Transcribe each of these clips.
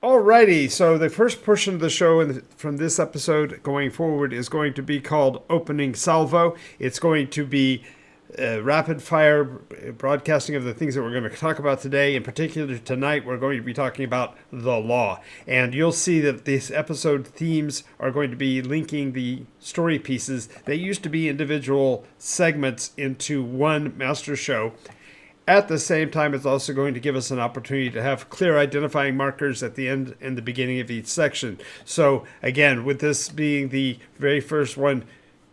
Alrighty, so the first portion of the show from this episode going forward is going to be called Opening Salvo. It's going to be rapid fire broadcasting of the things that we're going to talk about today. In particular, tonight we're going to be talking about the law. And you'll see that this episode themes are going to be linking the story pieces that used to be individual segments into one master show. At the same time, it's also going to give us an opportunity to have clear identifying markers at the end and the beginning of each section. So again, with this being the very first one,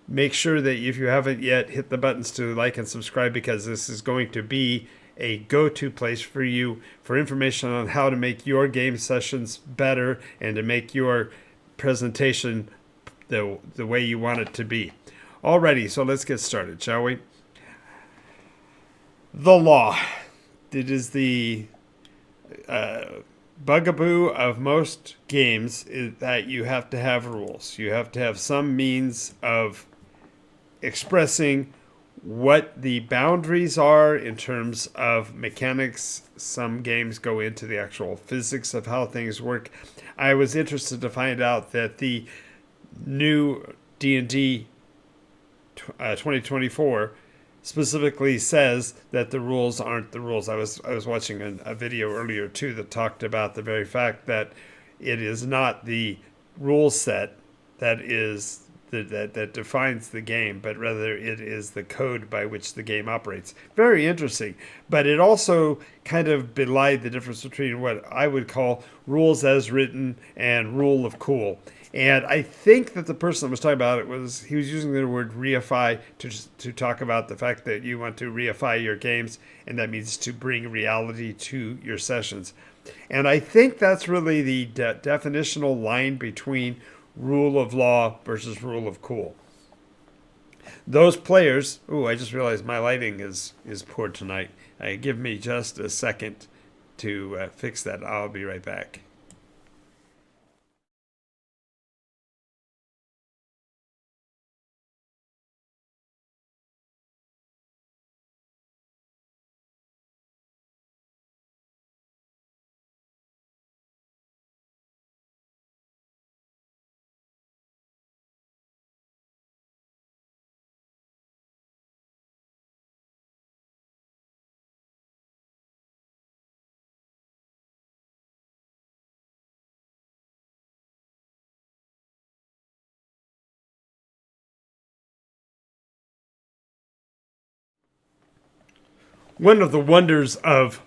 make sure that if you haven't yet, hit the buttons to like and subscribe, because this is going to be a go-to place for you for information on how to make your game sessions better and to make your presentation the way you want it to be. Alrighty, so let's get started, shall we? The law. It is the bugaboo of most games, is that you have to have rules. You have to have some means of expressing what the boundaries are in terms of mechanics. Some games go into the actual physics of how things work. I was interested to find out that the new D&D 2024 specifically says that the rules aren't the rules. I was watching a video earlier too that talked about the very fact that it is not the rule set that is that defines the game, but rather it is the code by which the game operates. Very interesting. But it also kind of belied the difference between what I would call rules as written and rule of cool. And I think that the person that was talking about it he was using the word reify to talk about the fact that you want to reify your games, and that means to bring reality to your sessions. And I think that's really the definitional line between rule of law versus rule of cool. Those players, I just realized my lighting is poor tonight. Give me just a second to fix that. I'll be right back. One of the wonders of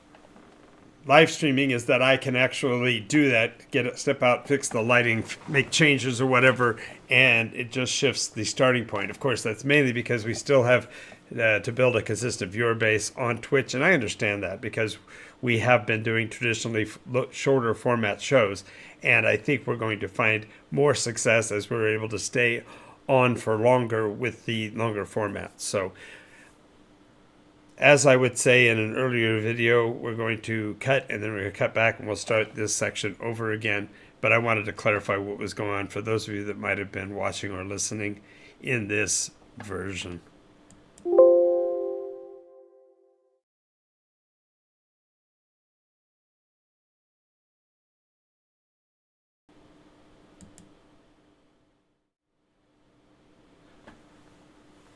live streaming is that I can actually do that, step out, fix the lighting, make changes or whatever, and it just shifts the starting point. Of course, that's mainly because we still have to build a consistent viewer base on Twitch, and I understand that because we have been doing traditionally shorter format shows, and I think we're going to find more success as we're able to stay on for longer with the longer format. So as I would say in an earlier video, we're going to cut and then we're going to cut back and we'll start this section over again. But I wanted to clarify what was going on for those of you that might have been watching or listening in this version.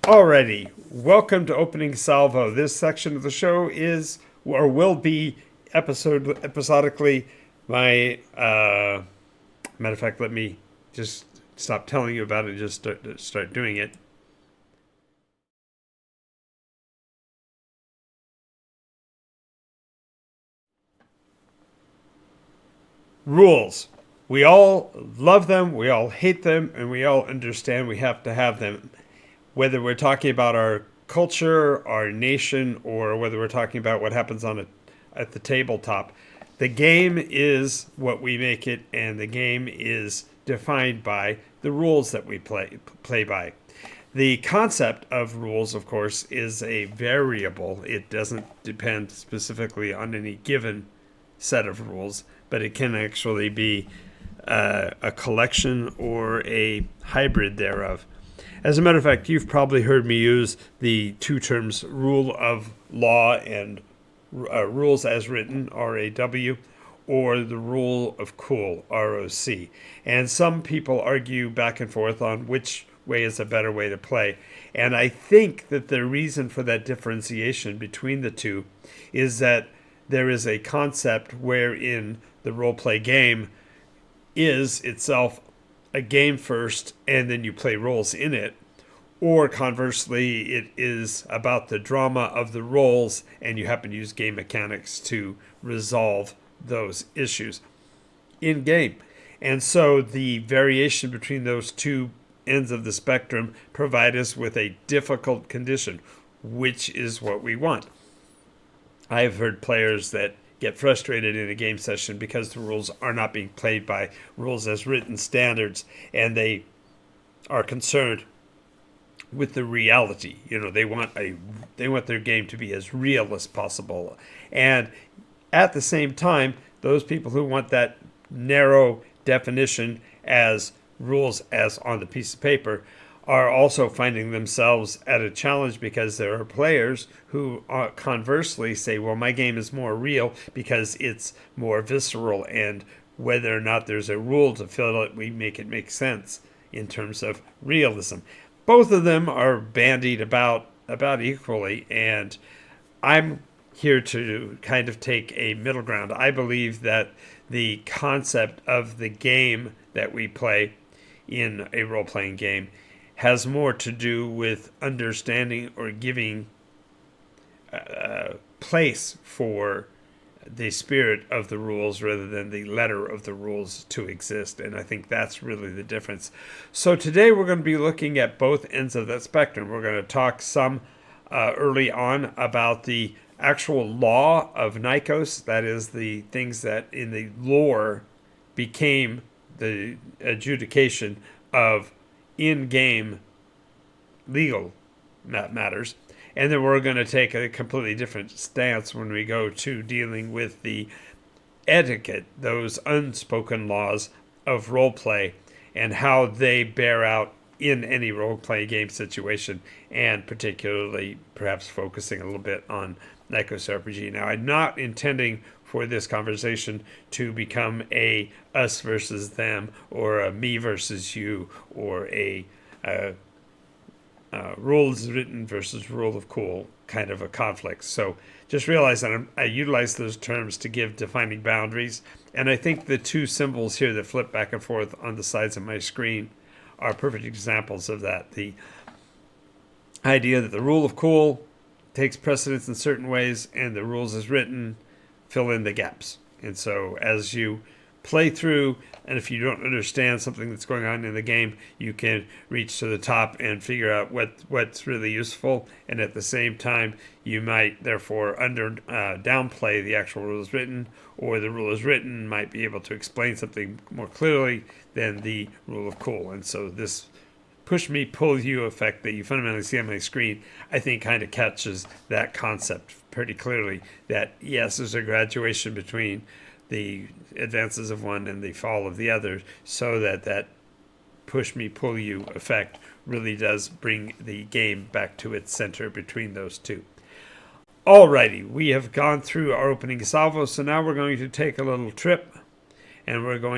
Alrighty, welcome to Opening Salvo. This section of the show is, or will be, episodically my, matter of fact, let me just stop telling you about it and just start doing it. Rules. We all love them, we all hate them, and we all understand we have to have them. Whether we're talking about our culture, our nation, or whether we're talking about what happens at the tabletop, the game is what we make it, and the game is defined by the rules that we play by. The concept of rules, of course, is a variable. It doesn't depend specifically on any given set of rules, but it can actually be a collection or a hybrid thereof. As a matter of fact, you've probably heard me use the two terms rule of law and rules as written, RAW, or the rule of cool, ROC. And some people argue back and forth on which way is a better way to play. And I think that the reason for that differentiation between the two is that there is a concept wherein the role play game is itself a game first and then you play roles in it. Or conversely, it is about the drama of the roles and you happen to use game mechanics to resolve those issues in game. And so the variation between those two ends of the spectrum provide us with a difficult condition, which is what we want. I've heard players that get frustrated in a game session because the rules are not being played by rules as written standards, and they are concerned with the reality. They want their game to be as real as possible. And at the same time, those people who want that narrow definition as rules as on the piece of paper are also finding themselves at a challenge because there are players who conversely say, well, my game is more real because it's more visceral, and whether or not there's a rule to fill it, we make it make sense in terms of realism. Both of them are bandied about equally, and I'm here to kind of take a middle ground. I believe that the concept of the game that we play in a role-playing game has more to do with understanding or giving place for the spirit of the rules rather than the letter of the rules to exist. And I think that's really the difference. So today we're going to be looking at both ends of that spectrum. We're going to talk some early on about the actual law of Nykos, that is the things that in the lore became the adjudication of in-game legal matters. And then we're going to take a completely different stance when we go to dealing with the etiquette, those unspoken laws of role play, and how they bear out in any role play game situation, and particularly perhaps focusing a little bit on NycosRPG. Now, I'm not intending for this conversation to become a us versus them, or a me versus you, or a rules written versus rule of cool kind of a conflict. So just realize that I utilize those terms to give defining boundaries. And I think the two symbols here that flip back and forth on the sides of my screen are perfect examples of that. The idea that the rule of cool takes precedence in certain ways, and the rules as written fill in the gaps. And so as you play through, and if you don't understand something that's going on in the game, you can reach to the top and figure out what's really useful. And at the same time, you might therefore downplay the actual rules written, or the rule is written might be able to explain something more clearly than the rule of cool. And so this push me, pull you effect that you fundamentally see on my screen, I think kind of catches that concept pretty clearly, that yes, there's a graduation between the advances of one and the fall of the other, so that push me, pull you effect really does bring the game back to its center between those two. Alrighty, we have gone through our opening salvo, so now we're going to take a little trip, and we're going